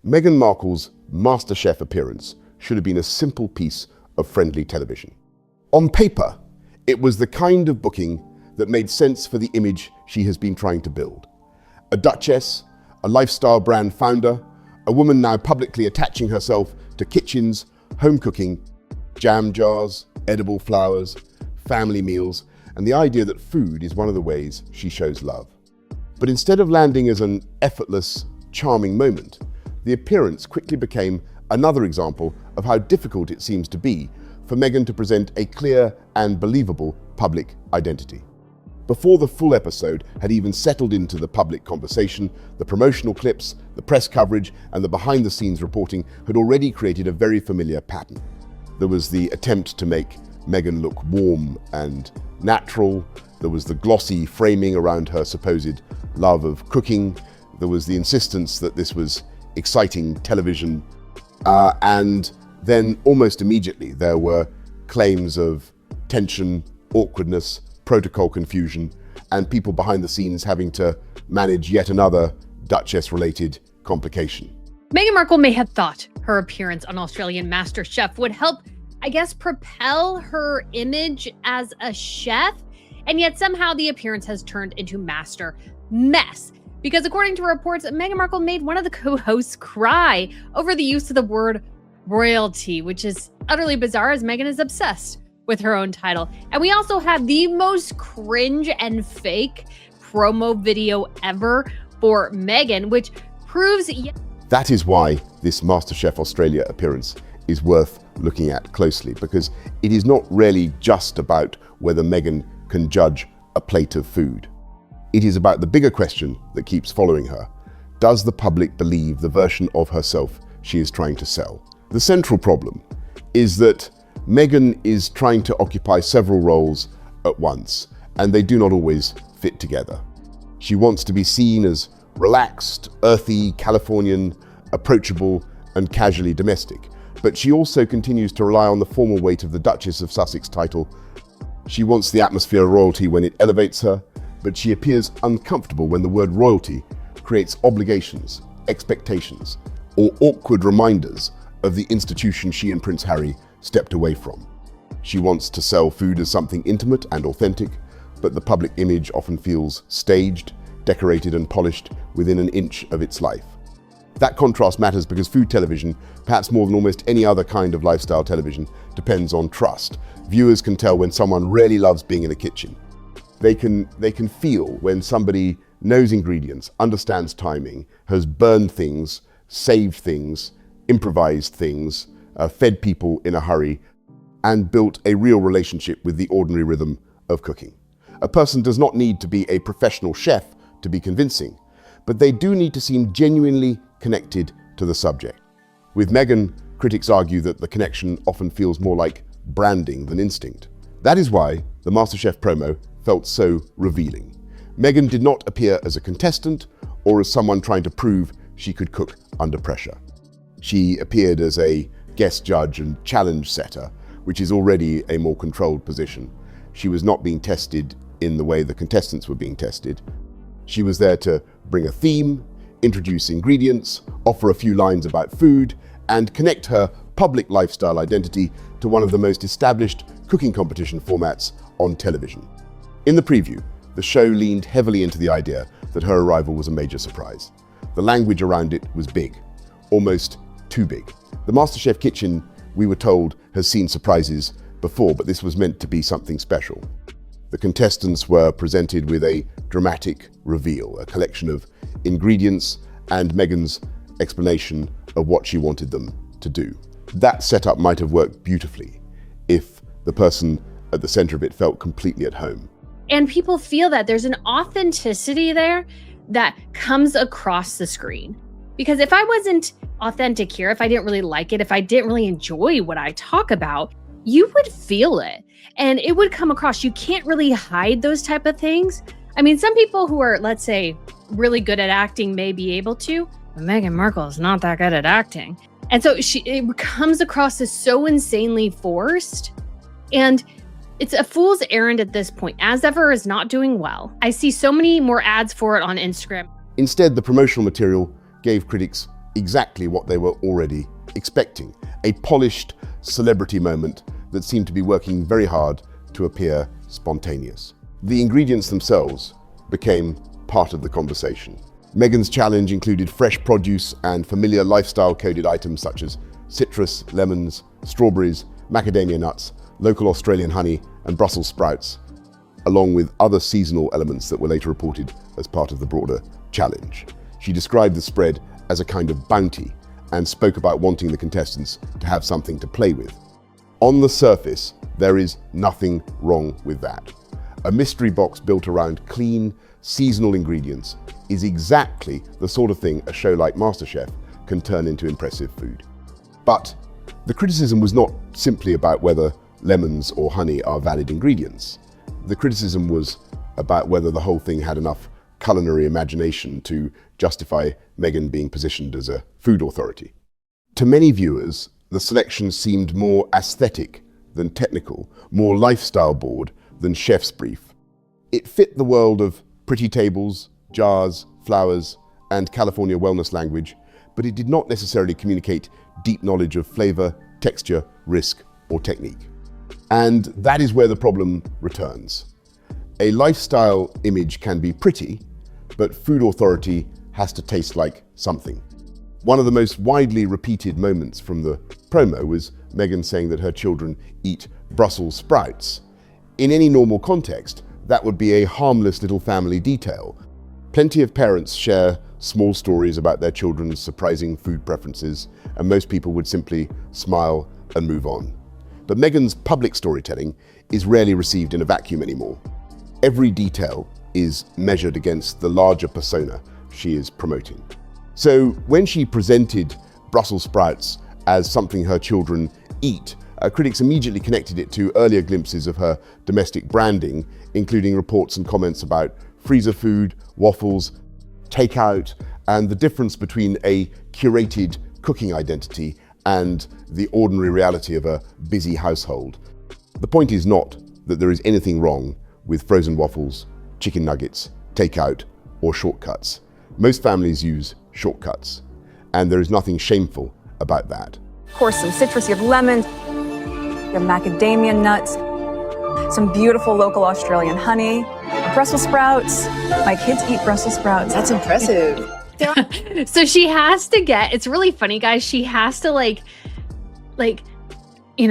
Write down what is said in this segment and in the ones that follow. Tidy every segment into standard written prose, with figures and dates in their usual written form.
Meghan Markle's MasterChef appearance should have been a simple piece of friendly television. On paper, it was the kind of booking that made sense for the image she has been trying to build. A duchess, a lifestyle brand founder, a woman now publicly attaching herself to kitchens, home cooking, jam jars, edible flowers, family meals, and the idea that food is one of the ways she shows love. But instead of landing as an effortless, charming moment, the appearance quickly became another example of how difficult it seems to be for Meghan to present a clear and believable public identity. Before the full episode had even settled into the public conversation, the promotional clips, the press coverage, and the behind-the-scenes reporting had already created a very familiar pattern. There was the attempt to make Meghan look warm and natural. There was the glossy framing around her supposed love of cooking. There was the insistence that this was exciting television. And then almost immediately there were claims of tension, awkwardness, protocol confusion, and people behind the scenes having to manage yet another Duchess-related complication. Meghan Markle may have thought her appearance on Australian MasterChef would help, propel her image as a chef, and yet somehow the appearance has turned into MasterMess. Because according to reports, Meghan Markle made one of the co-hosts cry over the use of the word royalty, which is utterly bizarre as Meghan is obsessed with her own title. And we also have the most cringe and fake promo video ever for Meghan, which proves that is why this MasterChef Australia appearance is worth looking at closely, because it is not really just about whether Meghan can judge a plate of food. It is about the bigger question that keeps following her. Does the public believe the version of herself she is trying to sell? The central problem is that Meghan is trying to occupy several roles at once, and they do not always fit together. She wants to be seen as relaxed, earthy, Californian, approachable, and casually domestic, but she also continues to rely on the formal weight of the Duchess of Sussex title. She wants the atmosphere of royalty when it elevates her, but she appears uncomfortable when the word royalty creates obligations, expectations, or awkward reminders of the institution she and Prince Harry stepped away from. She wants to sell food as something intimate and authentic, but the public image often feels staged, decorated, and polished within an inch of its life. That contrast matters because food television, perhaps more than almost any other kind of lifestyle television, depends on trust. Viewers can tell when someone really loves being in a kitchen. They can feel when somebody knows ingredients, understands timing, has burned things, saved things, improvised things, fed people in a hurry, and built a real relationship with the ordinary rhythm of cooking. A person does not need to be a professional chef to be convincing, but they do need to seem genuinely connected to the subject. With Meghan, critics argue that the connection often feels more like branding than instinct. That is why the MasterChef promo felt so revealing. Meghan did not appear as a contestant or as someone trying to prove she could cook under pressure. She appeared as a guest judge and challenge setter, which is already a more controlled position. She was not being tested in the way the contestants were being tested. She was there to bring a theme, introduce ingredients, offer a few lines about food, and connect her public lifestyle identity to one of the most established cooking competition formats on television. In the preview, the show leaned heavily into the idea that her arrival was a major surprise. The language around it was big, almost too big. The MasterChef kitchen, we were told, has seen surprises before, but this was meant to be something special. The contestants were presented with a dramatic reveal, a collection of ingredients and Meghan's explanation of what she wanted them to do. That setup might have worked beautifully if the person at the center of it felt completely at home. And people feel that there's an authenticity there that comes across the screen. Because if I wasn't authentic here, if I didn't really like it, if I didn't really enjoy what I talk about, you would feel it and it would come across. You can't really hide those type of things. I mean, some people who are, let's say, really good at acting may be able to, but Meghan Markle is not that good at acting. And so it comes across as so insanely forced. And it's a fool's errand at this point. As Ever is not doing well. I see so many more ads for it on Instagram. Instead, the promotional material gave critics exactly what they were already expecting. A polished celebrity moment that seemed to be working very hard to appear spontaneous. The ingredients themselves became part of the conversation. Meghan's challenge included fresh produce and familiar lifestyle-coded items such as citrus, lemons, strawberries, macadamia nuts, local Australian honey, and Brussels sprouts, along with other seasonal elements that were later reported as part of the broader challenge. She described the spread as a kind of bounty and spoke about wanting the contestants to have something to play with. On the surface, there is nothing wrong with that. A mystery box built around clean, seasonal ingredients is exactly the sort of thing a show like MasterChef can turn into impressive food. But the criticism was not simply about whether lemons or honey are valid ingredients. The criticism was about whether the whole thing had enough culinary imagination to justify Meghan being positioned as a food authority. To many viewers, the selection seemed more aesthetic than technical, more lifestyle board than chef's brief. It fit the world of pretty tables, jars, flowers, and California wellness language, but it did not necessarily communicate deep knowledge of flavor, texture, risk, or technique. And that is where the problem returns. A lifestyle image can be pretty, but food authority has to taste like something. One of the most widely repeated moments from the promo was Meghan saying that her children eat Brussels sprouts. In any normal context, that would be a harmless little family detail. Plenty of parents share small stories about their children's surprising food preferences, and most people would simply smile and move on. But Meghan's public storytelling is rarely received in a vacuum anymore. Every detail is measured against the larger persona she is promoting. So when she presented Brussels sprouts as something her children eat, critics immediately connected it to earlier glimpses of her domestic branding, including reports and comments about freezer food, waffles, takeout, and the difference between a curated cooking identity and the ordinary reality of a busy household. The point is not that there is anything wrong with frozen waffles, chicken nuggets, takeout, or shortcuts. Most families use shortcuts, and there is nothing shameful about that. Of course, some citrus, you have lemons, you have macadamia nuts, some beautiful local Australian honey, Brussels sprouts. My kids eat Brussels sprouts. That's impressive. So she has to get, it's really funny, guys. She has to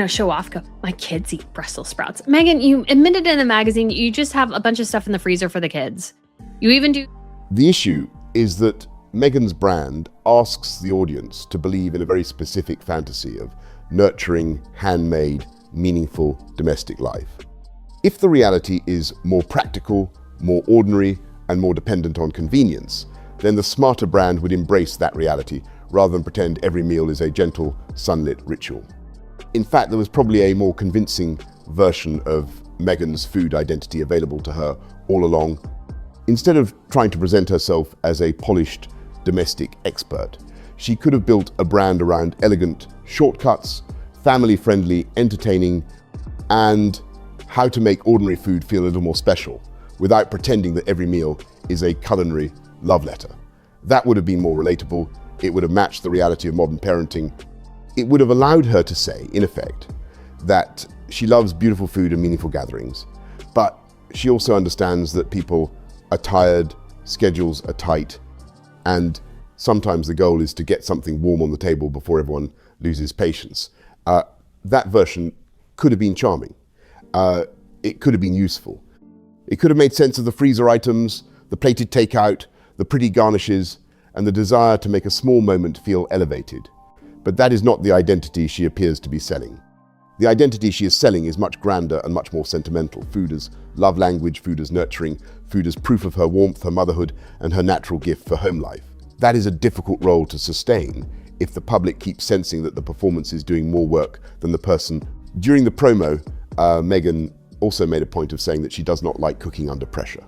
show off, go, my kids eat Brussels sprouts. Meghan, you admitted in the magazine, you just have a bunch of stuff in the freezer for the kids. You even do. The issue is that Meghan's brand asks the audience to believe in a very specific fantasy of nurturing, handmade, meaningful domestic life. If the reality is more practical, more ordinary, and more dependent on convenience, then the smarter brand would embrace that reality rather than pretend every meal is a gentle, sunlit ritual. In fact, there was probably a more convincing version of Meghan's food identity available to her all along. Instead of trying to present herself as a polished domestic expert, she could have built a brand around elegant shortcuts, family-friendly, entertaining, and how to make ordinary food feel a little more special without pretending that every meal is a culinary love letter. That would have been more relatable. It would have matched the reality of modern parenting. It would have allowed her to say, in effect, that she loves beautiful food and meaningful gatherings, but she also understands that people are tired, schedules are tight, and sometimes the goal is to get something warm on the table before everyone loses patience. That version could have been charming. It could have been useful. It could have made sense of the freezer items, the plated takeout, the pretty garnishes, and the desire to make a small moment feel elevated. But that is not the identity she appears to be selling. The identity she is selling is much grander and much more sentimental. Food as love language, food as nurturing, food as proof of her warmth, her motherhood, and her natural gift for home life. That is a difficult role to sustain if the public keeps sensing that the performance is doing more work than the person. During the promo, Meghan also made a point of saying that she does not like cooking under pressure.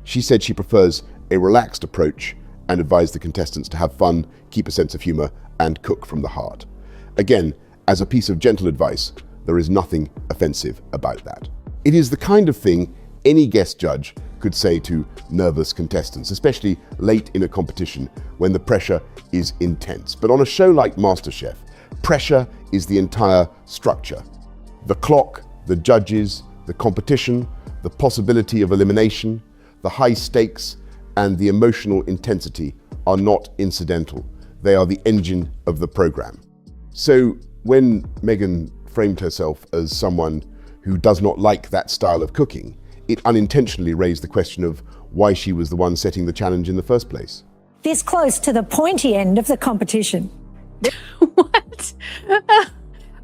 She said she prefers a relaxed approach and advised the contestants to have fun, keep a sense of humor, and cook from the heart. Again, as a piece of gentle advice, there is nothing offensive about that. It is the kind of thing any guest judge could say to nervous contestants, especially late in a competition when the pressure is intense. But on a show like MasterChef, pressure is the entire structure. The clock, the judges, the competition, the possibility of elimination, the high stakes, and the emotional intensity are not incidental. They are the engine of the program. So when Meghan framed herself as someone who does not like that style of cooking, it unintentionally raised the question of why she was the one setting the challenge in the first place. This close to the pointy end of the competition. What?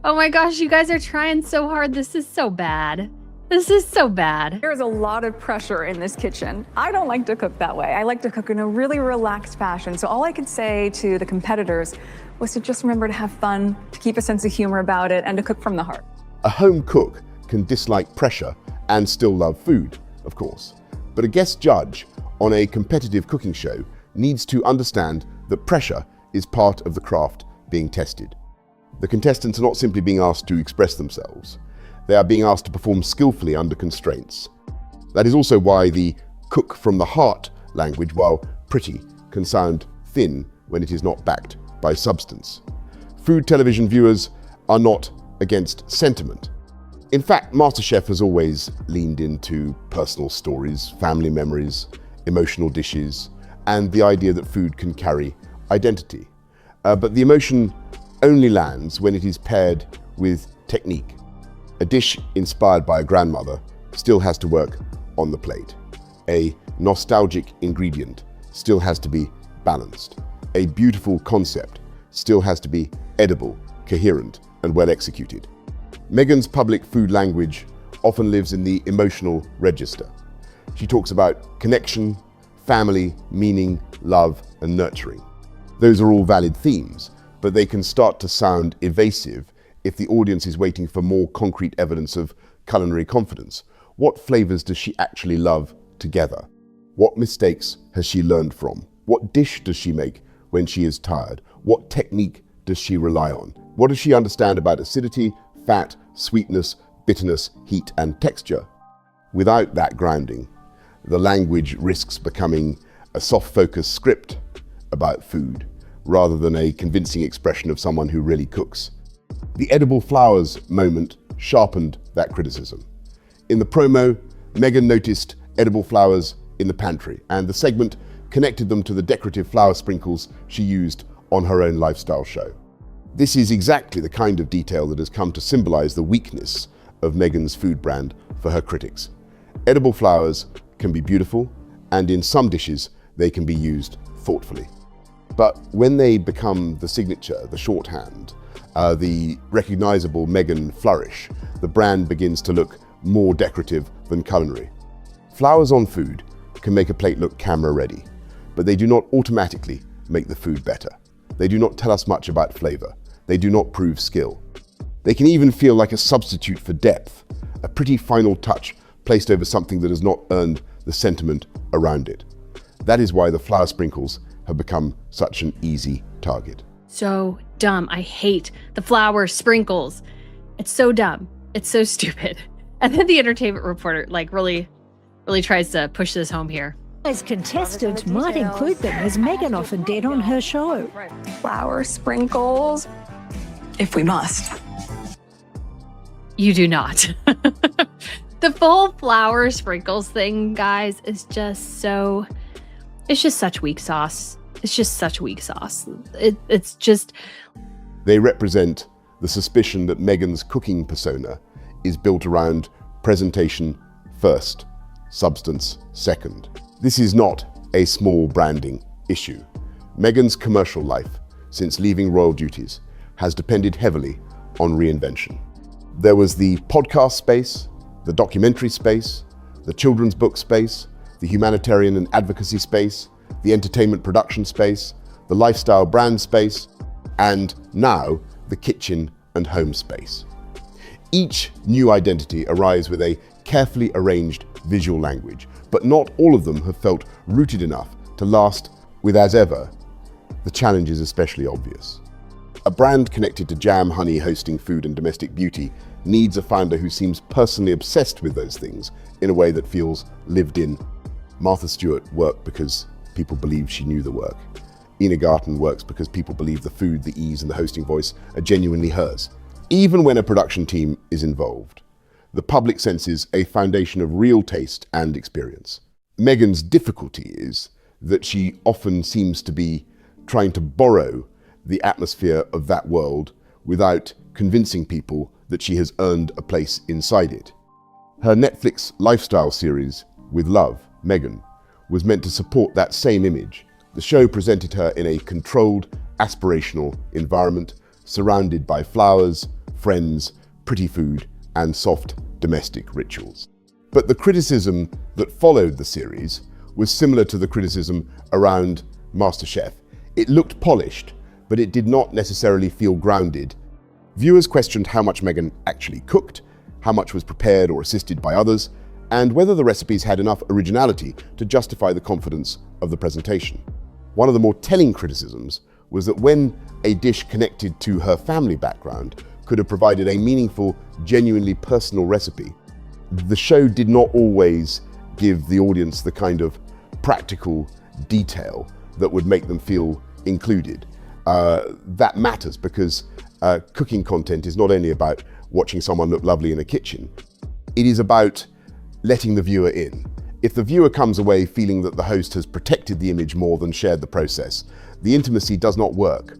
Oh my gosh, you guys are trying so hard. This is so bad. This is so bad. There's a lot of pressure in this kitchen. I don't like to cook that way. I like to cook in a really relaxed fashion. So all I could say to the competitors was to just remember to have fun, to keep a sense of humor about it, and to cook from the heart. A home cook can dislike pressure and still love food, of course. But a guest judge on a competitive cooking show needs to understand that pressure is part of the craft being tested. The contestants are not simply being asked to express themselves. They are being asked to perform skillfully under constraints. That is also why the cook from the heart language, while pretty, can sound thin when it is not backed by substance. Food television viewers are not against sentiment. In fact, MasterChef has always leaned into personal stories, family memories, emotional dishes, and the idea that food can carry identity. But the emotion only lands when it is paired with technique. A dish inspired by a grandmother still has to work on the plate. A nostalgic ingredient still has to be balanced. A beautiful concept still has to be edible, coherent, and well executed. Meghan's public food language often lives in the emotional register. She talks about connection, family, meaning, love, and nurturing. Those are all valid themes, but they can start to sound evasive if the audience is waiting for more concrete evidence of culinary confidence. What flavors does she actually love together? What mistakes has she learned from? What dish does she make when she is tired? What technique does she rely on? What does she understand about acidity, fat, sweetness, bitterness, heat, and texture? Without that grounding, the language risks becoming a soft-focused script about food, rather than a convincing expression of someone who really cooks. The edible flowers moment sharpened that criticism. In the promo, Meghan noticed edible flowers in the pantry, and the segment connected them to the decorative flower sprinkles she used on her own lifestyle show. This is exactly the kind of detail that has come to symbolize the weakness of Meghan's food brand for her critics. Edible flowers can be beautiful, and in some dishes, they can be used thoughtfully. But when they become the signature, the shorthand, the recognizable Meghan flourish, the brand begins to look more decorative than culinary. Flowers on food can make a plate look camera ready, but they do not automatically make the food better. They do not tell us much about flavor. They do not prove skill. They can even feel like a substitute for depth, a pretty final touch placed over something that has not earned the sentiment around it. That is why the flower sprinkles have become such an easy target. So dumb. I hate the flower sprinkles. It's so dumb. It's so stupid. And then the entertainment reporter really tries to push this home here. As contestants might include them, as Meghan often did on her show. Flour sprinkles, if we must. You do not. The full flower sprinkles thing, guys, is just so... It's just such weak sauce. It's just such weak sauce. It's just... They represent the suspicion that Meghan's cooking persona is built around presentation first, substance second. This is not a small branding issue. Meghan's commercial life, since leaving royal duties, has depended heavily on reinvention. There was the podcast space, the documentary space, the children's book space, the humanitarian and advocacy space, the entertainment production space, the lifestyle brand space, and now the kitchen and home space. Each new identity arrives with a carefully arranged visual language, but not all of them have felt rooted enough to last with, as ever, the challenge is especially obvious. A brand connected to jam, honey, hosting, food, and domestic beauty needs a founder who seems personally obsessed with those things in a way that feels lived in. Martha Stewart worked because people believed she knew the work. Ina Garten works because people believe the food, the ease, and the hosting voice are genuinely hers. Even when a production team is involved, the public senses a foundation of real taste and experience. Meghan's difficulty is that she often seems to be trying to borrow the atmosphere of that world without convincing people that she has earned a place inside it. Her Netflix lifestyle series, With Love, Meghan, was meant to support that same image. The show presented her in a controlled, aspirational environment, surrounded by flowers, friends, pretty food, and soft domestic rituals. But the criticism that followed the series was similar to the criticism around MasterChef. It looked polished, but it did not necessarily feel grounded. Viewers questioned how much Meghan actually cooked, how much was prepared or assisted by others, and whether the recipes had enough originality to justify the confidence of the presentation. One of the more telling criticisms was that when a dish connected to her family background could have provided a meaningful, genuinely personal recipe, the show did not always give the audience the kind of practical detail that would make them feel included. That matters because cooking content is not only about watching someone look lovely in a kitchen, it is about letting the viewer in. If the viewer comes away feeling that the host has protected the image more than shared the process, the intimacy does not work.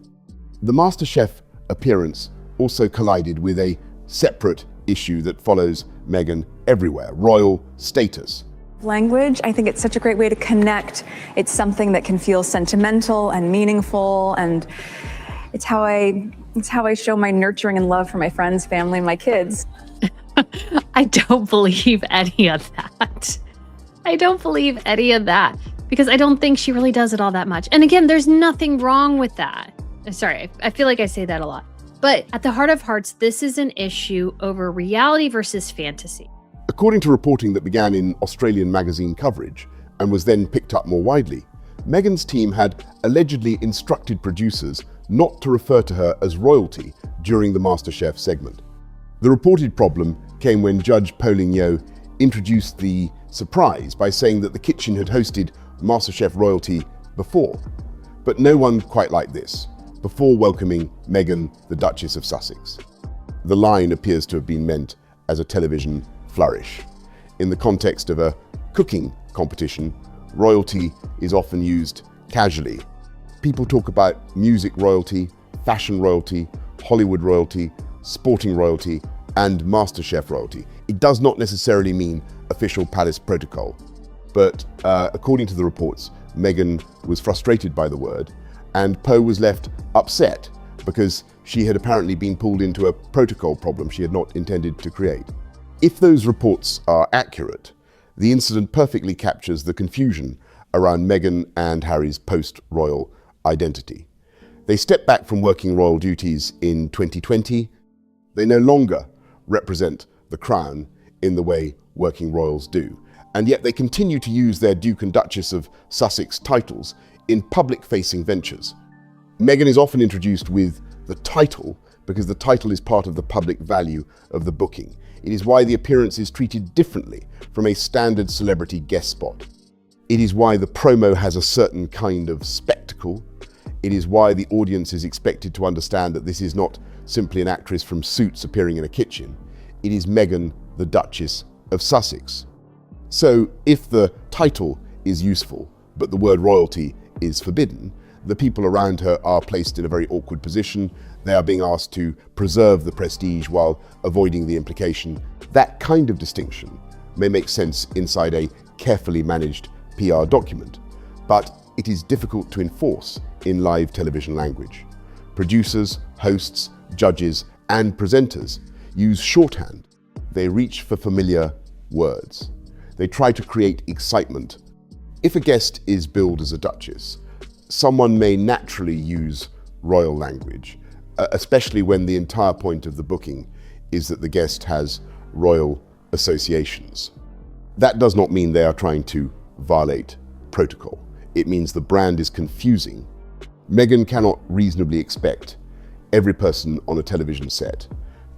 The MasterChef appearance also collided with a separate issue that follows Meghan everywhere: royal status. Language, I think it's such a great way to connect. It's something that can feel sentimental and meaningful, and it's how I show my nurturing and love for my friends, family, and my kids. I don't believe any of that. I don't believe any of that because I don't think she really does it all that much. And again, there's nothing wrong with that. Sorry, I feel like I say that a lot. But at the heart of hearts, this is an issue over reality versus fantasy. According to reporting that began in Australian magazine coverage and was then picked up more widely, Meghan's team had allegedly instructed producers not to refer to her as royalty during the MasterChef segment. The reported problem came when Judge Ling Yeow introduced the surprise by saying that the kitchen had hosted MasterChef royalty before, but no one quite like this, before welcoming Meghan, the Duchess of Sussex. The line appears to have been meant as a television flourish. In the context of a cooking competition, royalty is often used casually. People talk about music royalty, fashion royalty, Hollywood royalty, sporting royalty, and MasterChef royalty. It does not necessarily mean official palace protocol, but according to the reports, Meghan was frustrated by the word, and Poe was left upset because she had apparently been pulled into a protocol problem she had not intended to create. If those reports are accurate, the incident perfectly captures the confusion around Meghan and Harry's post-royal identity. They stepped back from working royal duties in 2020. They no longer represent the crown in the way working royals do, and yet they continue to use their Duke and Duchess of Sussex titles in public-facing ventures. Meghan is often introduced with the title because the title is part of the public value of the booking. It is why the appearance is treated differently from a standard celebrity guest spot. It is why the promo has a certain kind of spectacle. It is why the audience is expected to understand that this is not simply an actress from Suits appearing in a kitchen. It is Meghan, the Duchess of Sussex. So if the title is useful, but the word royalty is forbidden, the people around her are placed in a very awkward position. They are being asked to preserve the prestige while avoiding the implication. That kind of distinction may make sense inside a carefully managed PR document, but it is difficult to enforce in live television language. Producers, hosts, judges, and presenters use shorthand. They reach for familiar words. They try to create excitement. If a guest is billed as a duchess, someone may naturally use royal language, especially when the entire point of the booking is that the guest has royal associations. That does not mean they are trying to violate protocol. It means the brand is confusing. Meghan cannot reasonably expect every person on a television set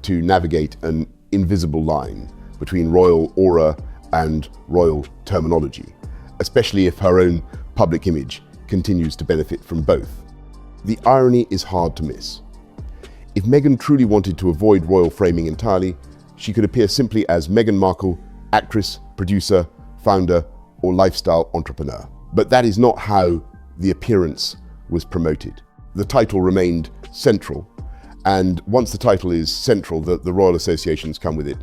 to navigate an invisible line between royal aura and royal terminology, especially if her own public image continues to benefit from both. The irony is hard to miss. If Meghan truly wanted to avoid royal framing entirely, she could appear simply as Meghan Markle, actress, producer, founder, or lifestyle entrepreneur. But that is not how the appearance was promoted. The title remained central, and once the title is central, the royal associations come with it.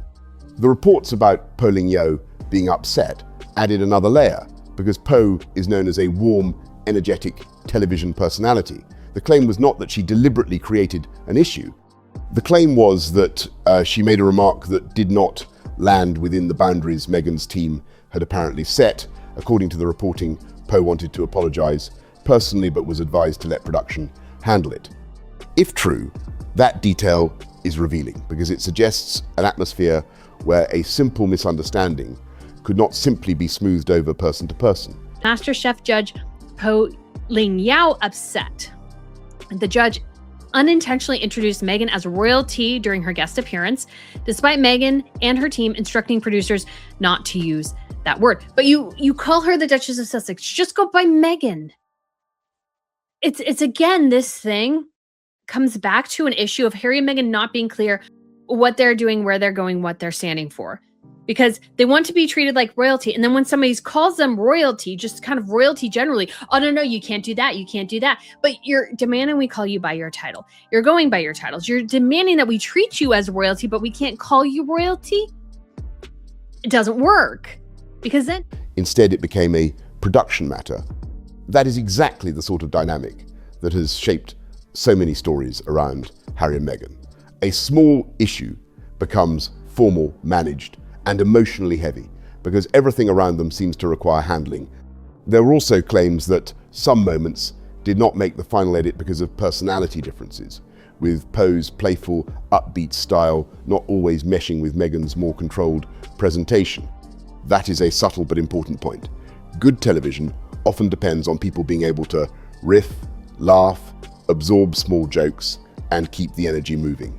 The reports about Ling Yeow being upset added another layer, because Po is known as a warm, energetic television personality. The claim was not that she deliberately created an issue. The claim was that she made a remark that did not land within the boundaries Meghan's team had apparently set. According to the reporting, Po wanted to apologize personally, but was advised to let production handle it. If true, that detail is revealing, because it suggests an atmosphere where a simple misunderstanding could not simply be smoothed over person to person. MasterChef judge Ling Yeow upset. The judge unintentionally introduced Meghan as royalty during her guest appearance, despite Meghan and her team instructing producers not to use that word. But you call her the Duchess of Sussex. Just go by Meghan. It's again, this thing comes back to an issue of Harry and Meghan not being clear what they're doing, where they're going, what they're standing for. Because they want to be treated like royalty. And then when somebody calls them royalty, just kind of royalty generally, oh, no, you can't do that. You can't do that. But you're demanding we call you by your title. You're going by your titles. You're demanding that we treat you as royalty, but we can't call you royalty. It doesn't work. Because then... Instead, it became a production matter. That is exactly the sort of dynamic that has shaped so many stories around Harry and Meghan. A small issue becomes formal, managed, and emotionally heavy, because everything around them seems to require handling. There were also claims that some moments did not make the final edit because of personality differences, with Po's playful, upbeat style not always meshing with Meghan's more controlled presentation. That is a subtle but important point. Good television often depends on people being able to riff, laugh, absorb small jokes, and keep the energy moving.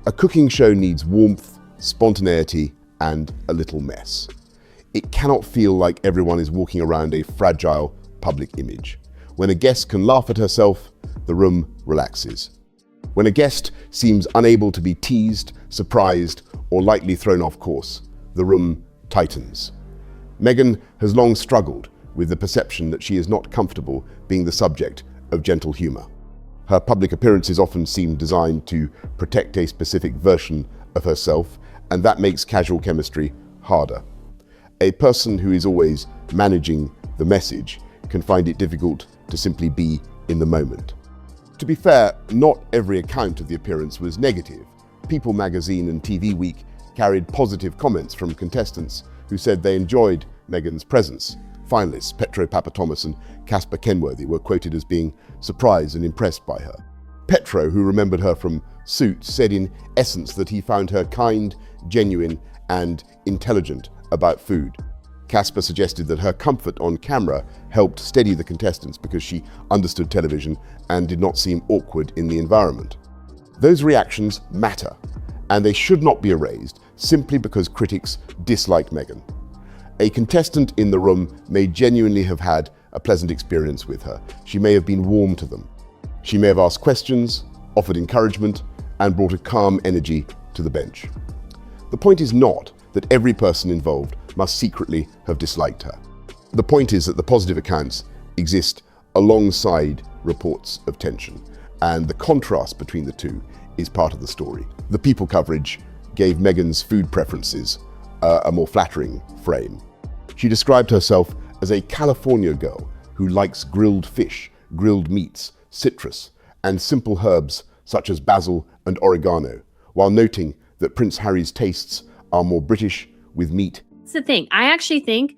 A cooking show needs warmth, spontaneity, and a little mess. It cannot feel like everyone is walking around a fragile public image. When a guest can laugh at herself, the room relaxes. When a guest seems unable to be teased, surprised, or lightly thrown off course, the room tightens. Meghan has long struggled with the perception that she is not comfortable being the subject of gentle humor. Her public appearances often seem designed to protect a specific version of herself, and that makes casual chemistry harder. A person who is always managing the message can find it difficult to simply be in the moment. To be fair, not every account of the appearance was negative. People magazine and TV Week carried positive comments from contestants who said they enjoyed Meghan's presence. Finalists Petro Papadopoulos and Casper Kenworthy were quoted as being surprised and impressed by her. Petro, who remembered her from Suits, said in essence that he found her kind, genuine, and intelligent about food. Casper suggested that her comfort on camera helped steady the contestants because she understood television and did not seem awkward in the environment. Those reactions matter, and they should not be erased simply because critics dislike Meghan. A contestant in the room may genuinely have had a pleasant experience with her. She may have been warm to them. She may have asked questions, offered encouragement, and brought a calm energy to the bench. The point is not that every person involved must secretly have disliked her. The point is that the positive accounts exist alongside reports of tension, and the contrast between the two is part of the story. The People coverage gave Meghan's food preferences a more flattering frame. She described herself as a California girl who likes grilled fish, grilled meats, citrus, and simple herbs such as basil and oregano, while noting that Prince Harry's tastes are more British with meat. That's the thing. I actually think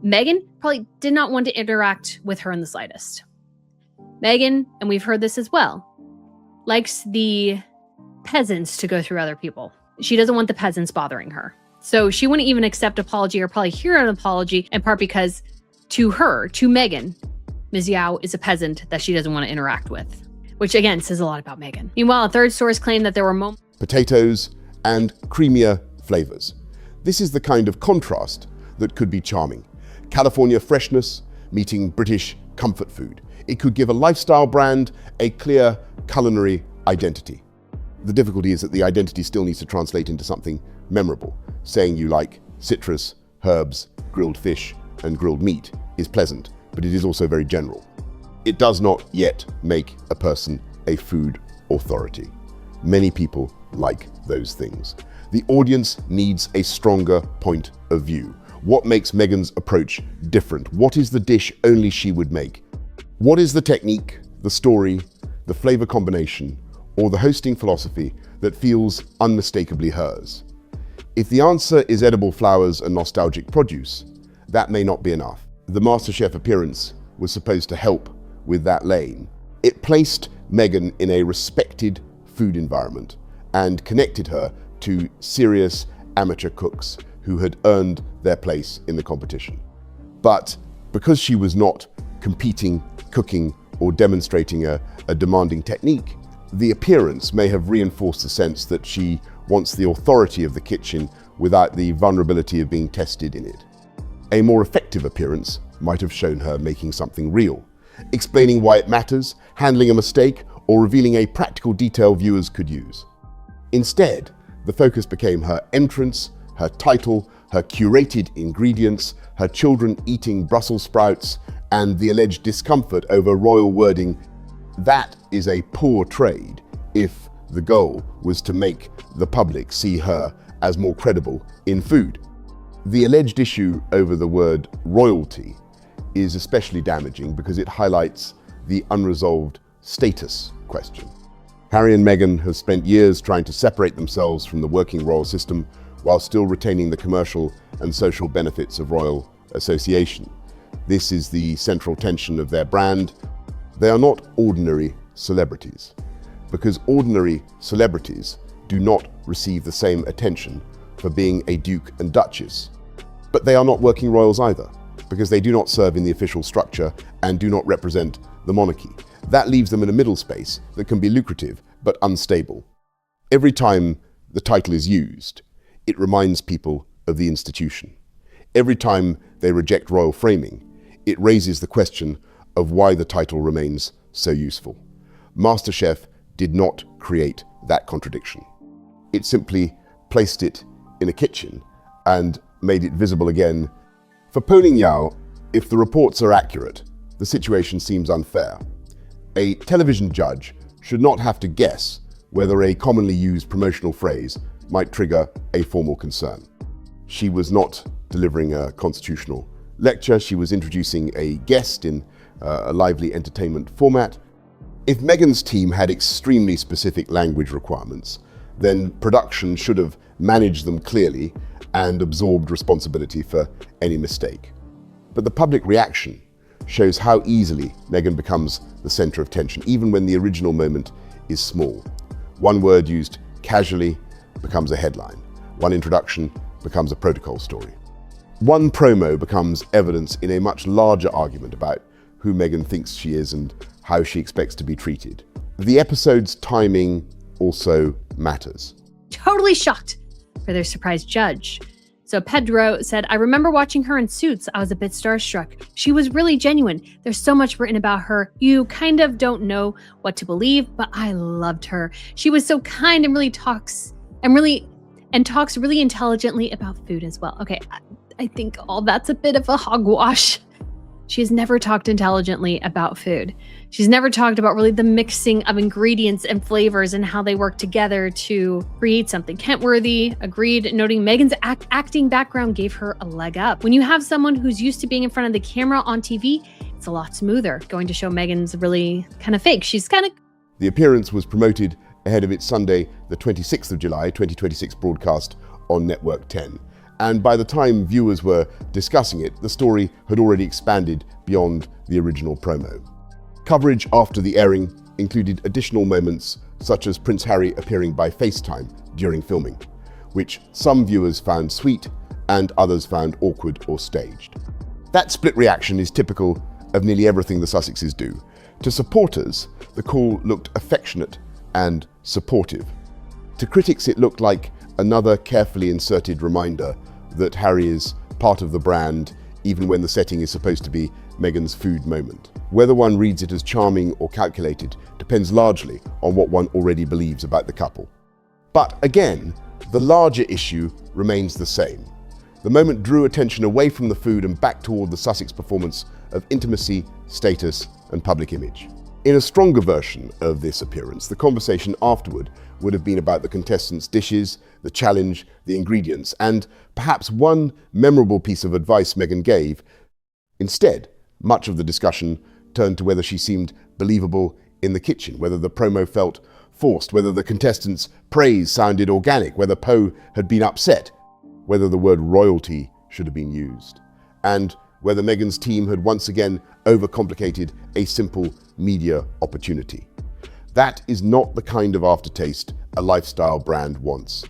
Meghan probably did not want to interact with her in the slightest. Meghan, and we've heard this as well, likes the peasants to go through other people. She doesn't want the peasants bothering her. So she wouldn't even accept apology or probably hear an apology, in part because to her, to Meghan, Ms. Yeow is a peasant that she doesn't want to interact with, which again says a lot about Meghan. Meanwhile, a third source claimed that there were moments. Potatoes and creamier flavors. This is the kind of contrast that could be charming. California freshness meeting British comfort food. It could give a lifestyle brand a clear culinary identity. The difficulty is that the identity still needs to translate into something memorable. Saying you like citrus, herbs, grilled fish, and grilled meat is pleasant, but it is also very general. It does not yet make a person a food authority. Many people like those things. The audience needs a stronger point of view. What makes Meghan's approach different? What is the dish only she would make? What is the technique, the story, the flavor combination, or the hosting philosophy that feels unmistakably hers? If the answer is edible flowers and nostalgic produce, that may not be enough. The MasterChef appearance was supposed to help with that lane. It placed Meghan in a respected food environment and connected her to serious amateur cooks who had earned their place in the competition. But because she was not competing, cooking, or demonstrating a demanding technique, the appearance may have reinforced the sense that she wants the authority of the kitchen without the vulnerability of being tested in it. A more effective appearance might have shown her making something real, explaining why it matters, handling a mistake, or revealing a practical detail viewers could use. Instead, the focus became her entrance, her title, her curated ingredients, her children eating Brussels sprouts, and the alleged discomfort over royal wording. That is a poor trade if the goal was to make the public see her as more credible in food. The alleged issue over the word royalty is especially damaging because it highlights the unresolved status question. Harry and Meghan have spent years trying to separate themselves from the working royal system while still retaining the commercial and social benefits of royal association. This is the central tension of their brand. They are not ordinary celebrities, because ordinary celebrities do not receive the same attention for being a duke and duchess. But they are not working royals either, because they do not serve in the official structure and do not represent the monarchy. That leaves them in a middle space that can be lucrative but unstable. Every time the title is used, it reminds people of the institution. Every time they reject royal framing, it raises the question of why the title remains so useful. MasterChef did not create that contradiction. It simply placed it in a kitchen and made it visible again. For polling Yeow, if the reports are accurate, the situation seems unfair. A television judge should not have to guess whether a commonly used promotional phrase might trigger a formal concern. She was not delivering a constitutional lecture. She was introducing a guest in a lively entertainment format. If Meghan's team had extremely specific language requirements, then production should have managed them clearly and absorbed responsibility for any mistake. But the public reaction shows how easily Meghan becomes the center of tension, even when the original moment is small. One word used casually becomes a headline. One introduction becomes a protocol story. One promo becomes evidence in a much larger argument about who Meghan thinks she is and how she expects to be treated. The episode's timing also matters. Totally shocked for their surprise judge. So Pedro said, I remember watching her in Suits. I was a bit starstruck. She was really genuine. There's so much written about her. You kind of don't know what to believe, but I loved her. She was so kind and really talks really intelligently about food as well. Okay, I think all that's a bit of a hogwash. She has never talked intelligently about food. She's never talked about really the mixing of ingredients and flavors and how they work together to create something. Kentworthy agreed, noting Meghan's acting background gave her a leg up. When you have someone who's used to being in front of the camera on TV, it's a lot smoother. Going to show Meghan's really kind of fake. She's kind of... The appearance was promoted ahead of its Sunday, the 26th of July, 2026 broadcast on Network 10. And by the time viewers were discussing it, the story had already expanded beyond the original promo. Coverage after the airing included additional moments such as Prince Harry appearing by FaceTime during filming, which some viewers found sweet and others found awkward or staged. That split reaction is typical of nearly everything the Sussexes do. To supporters, the call looked affectionate and supportive. To critics, it looked like another carefully inserted reminder that Harry is part of the brand, even when the setting is supposed to be Meghan's food moment. Whether one reads it as charming or calculated depends largely on what one already believes about the couple. But again, the larger issue remains the same. The moment drew attention away from the food and back toward the Sussex performance of intimacy, status, and public image. In a stronger version of this appearance, the conversation afterward would have been about the contestants' dishes, the challenge, the ingredients, and perhaps one memorable piece of advice Meghan gave. Instead, much of the discussion turned to whether she seemed believable in the kitchen, whether the promo felt forced, whether the contestants' praise sounded organic, whether Poe had been upset, whether the word royalty should have been used, and whether Meghan's team had once again overcomplicated a simple media opportunity. That is not the kind of aftertaste a lifestyle brand wants.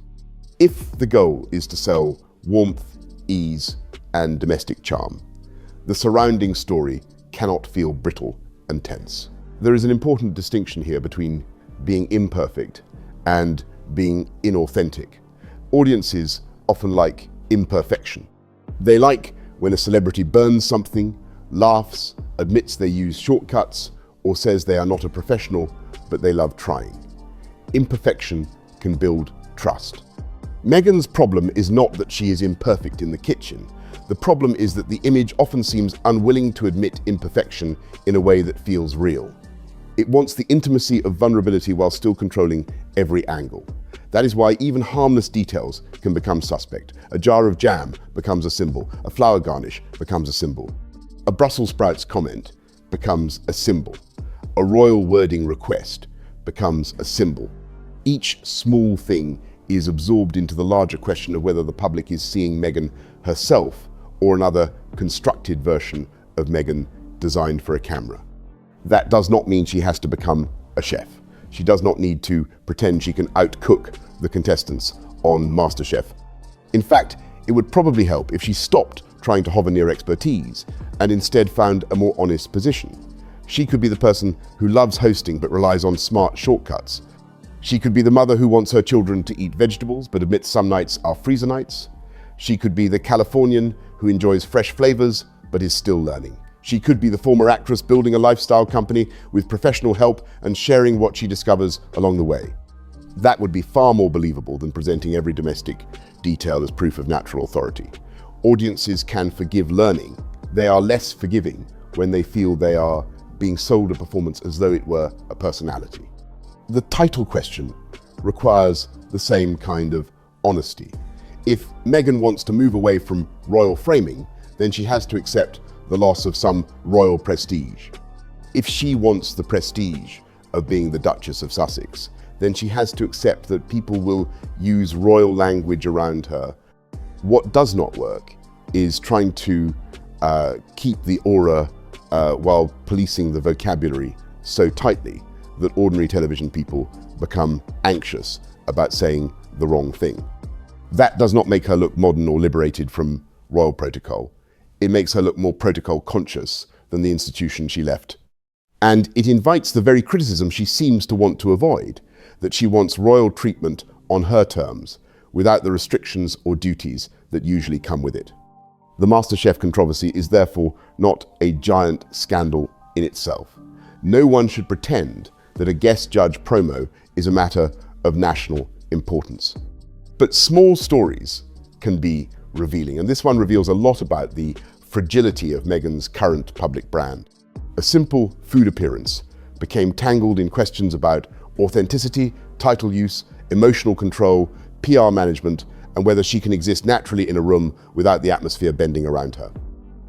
If the goal is to sell warmth, ease, and domestic charm, the surrounding story cannot feel brittle and tense. There is an important distinction here between being imperfect and being inauthentic. Audiences often like imperfection. They like when a celebrity burns something, laughs, admits they use shortcuts, or says they are not a professional, but they love trying. Imperfection can build trust. Meghan's problem is not that she is imperfect in the kitchen. The problem is that the image often seems unwilling to admit imperfection in a way that feels real. It wants the intimacy of vulnerability while still controlling every angle. That is why even harmless details can become suspect. A jar of jam becomes a symbol. A flower garnish becomes a symbol. A Brussels sprouts comment becomes a symbol. A royal wording request becomes a symbol. Each small thing is absorbed into the larger question of whether the public is seeing Meghan herself or another constructed version of Meghan designed for a camera. That does not mean she has to become a chef. She does not need to pretend she can outcook the contestants on MasterChef. In fact, it would probably help if she stopped trying to hover near expertise and instead found a more honest position. She could be the person who loves hosting but relies on smart shortcuts. She could be the mother who wants her children to eat vegetables but admits some nights are freezer nights. She could be the Californian who enjoys fresh flavors but is still learning. She could be the former actress building a lifestyle company with professional help and sharing what she discovers along the way. That would be far more believable than presenting every domestic detail as proof of natural authority. Audiences can forgive learning. They are less forgiving when they feel they are being sold a performance as though it were a personality. The title question requires the same kind of honesty. If Meghan wants to move away from royal framing, then she has to accept the loss of some royal prestige. If she wants the prestige of being the Duchess of Sussex, then she has to accept that people will use royal language around her. What does not work is trying to keep the aura while policing the vocabulary so tightly that ordinary television people become anxious about saying the wrong thing. That does not make her look modern or liberated from royal protocol. It makes her look more protocol conscious than the institution she left. And it invites the very criticism she seems to want to avoid, that she wants royal treatment on her terms, without the restrictions or duties that usually come with it. The MasterChef controversy is therefore not a giant scandal in itself. No one should pretend that a guest judge promo is a matter of national importance. But small stories can be revealing, and this one reveals a lot about the fragility of Meghan's current public brand. A simple food appearance became tangled in questions about authenticity, title use, emotional control, PR management, and whether she can exist naturally in a room without the atmosphere bending around her.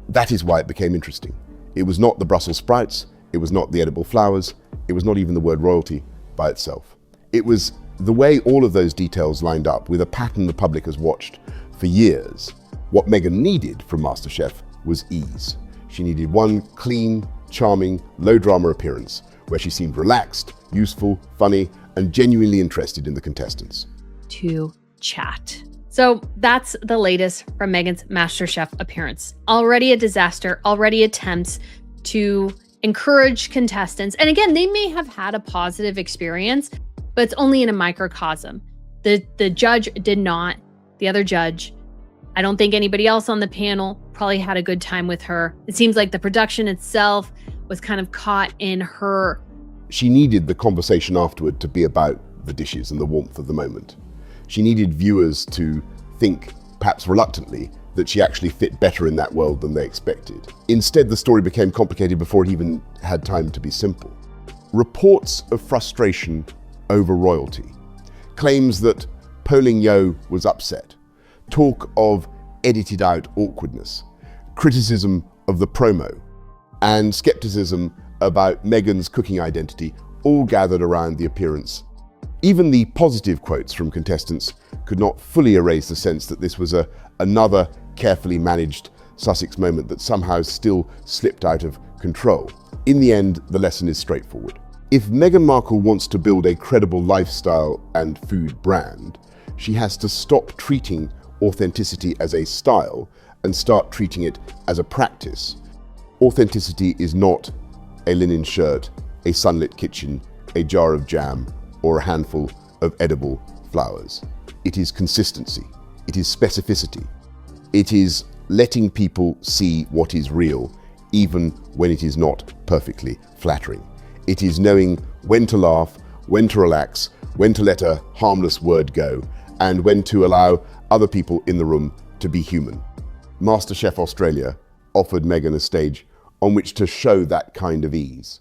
That is why it became interesting. It was not the Brussels sprouts, it was not the edible flowers, it was not even the word royalty by itself. It was the way all of those details lined up with a pattern the public has watched for years. What Meghan needed from MasterChef was ease. She needed one clean, charming, low-drama appearance where she seemed relaxed, useful, funny, and genuinely interested in the contestants. To chat. So that's the latest from Meghan's MasterChef appearance. Already a disaster, already attempts to encourage contestants. And again, they may have had a positive experience, but it's only in a microcosm. The judge did not. The other judge, I don't think anybody else on the panel probably had a good time with her. It seems like the production itself was kind of caught in her. She needed the conversation afterward to be about the dishes and the warmth of the moment. She needed viewers to think, perhaps reluctantly, that she actually fit better in that world than they expected. Instead, the story became complicated before it even had time to be simple. Reports of frustration over royalty, claims that polling Yeow was upset, talk of edited out awkwardness, criticism of the promo, and skepticism about Meghan's cooking identity all gathered around the appearance. Even the positive quotes from contestants could not fully erase the sense that this was another carefully managed Sussex moment that somehow still slipped out of control. In the end, the lesson is straightforward. If Meghan Markle wants to build a credible lifestyle and food brand, she has to stop treating authenticity as a style and start treating it as a practice. Authenticity is not a linen shirt, a sunlit kitchen, a jar of jam, or a handful of edible flowers. It is consistency. It is specificity. It is letting people see what is real, even when it is not perfectly flattering. It is knowing when to laugh, when to relax, when to let a harmless word go, and when to allow other people in the room to be human. MasterChef Australia offered Meghan a stage on which to show that kind of ease.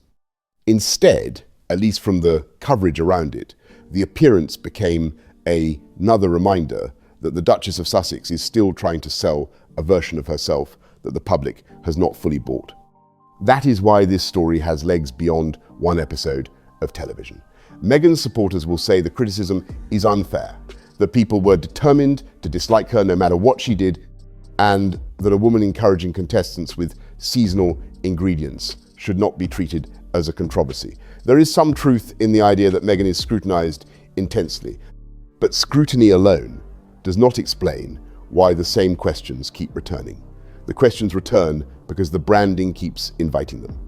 Instead, at least from the coverage around it, the appearance became another reminder that the Duchess of Sussex is still trying to sell a version of herself that the public has not fully bought. That is why this story has legs beyond one episode of television. Meghan's supporters will say the criticism is unfair, that people were determined to dislike her no matter what she did, and that a woman encouraging contestants with seasonal ingredients should not be treated as a controversy. There is some truth in the idea that Meghan is scrutinized intensely, but scrutiny alone does not explain why the same questions keep returning. The questions return because the branding keeps inviting them.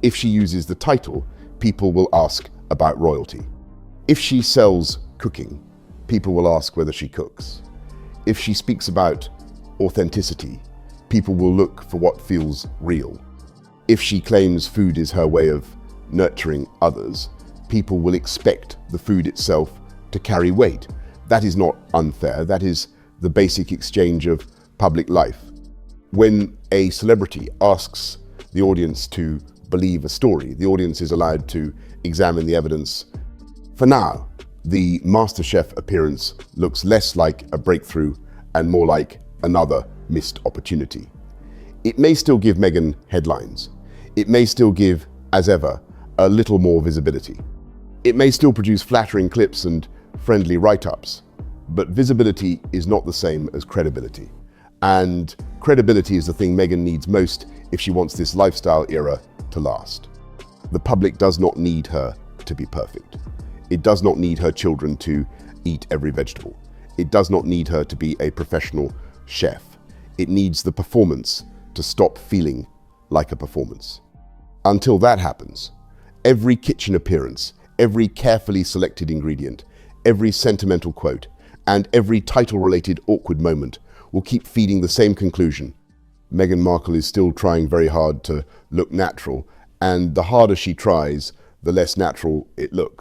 If she uses the title, people will ask about royalty. If she sells cooking, people will ask whether she cooks. If she speaks about authenticity, people will look for what feels real. If she claims food is her way of nurturing others, people will expect the food itself to carry weight. That is not unfair. That is the basic exchange of public life. When a celebrity asks the audience to believe a story, the audience is allowed to examine the evidence. For now, the MasterChef appearance looks less like a breakthrough and more like another missed opportunity. It may still give Meghan headlines. It may still give, as ever, a little more visibility. It may still produce flattering clips and friendly write-ups, but visibility is not the same as credibility. And credibility is the thing Meghan needs most if she wants this lifestyle era to last. The public does not need her to be perfect. It does not need her children to eat every vegetable. It does not need her to be a professional chef. It needs the performance to stop feeling like a performance. Until that happens, every kitchen appearance, every carefully selected ingredient, every sentimental quote, and every title-related awkward moment will keep feeding the same conclusion. Meghan Markle is still trying very hard to look natural, and the harder she tries, the less natural it looks.